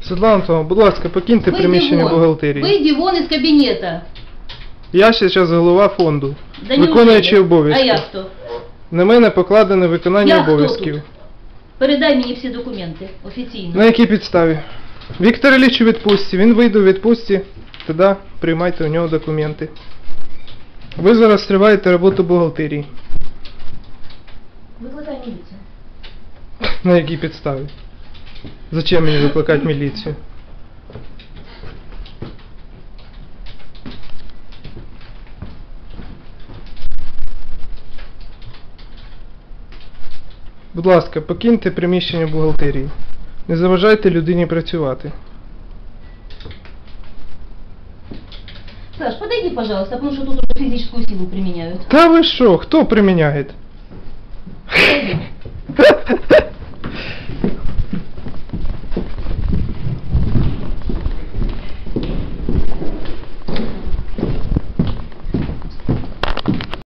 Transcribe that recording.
Світлана Антоновна, будь ласка, покиньте приміщення бухгалтерії. Вийди вон із кабінета. Я зараз голова фонду, Да виконуючий неужели? обов'язки. А я хто? На мене покладено виконання Я хто обов'язків. тут? Передай мені всі документи офіційно. На якій підставі? Віктор Ілліч у відпустці, він вийде у відпустці, тоді приймайте у нього документи. Ви зараз триваєте роботу бухгалтерії. Викликай міліцію. На якій підставі? Зачем мені викликати міліцію? Будь ласка, покиньте приміщення бухгалтерії. Не заважайте людині працювати. Саш, подойди, пожалуйста, потому что тут уже физическую силу применяют. Та ви що? Хто приміняє? Подойди.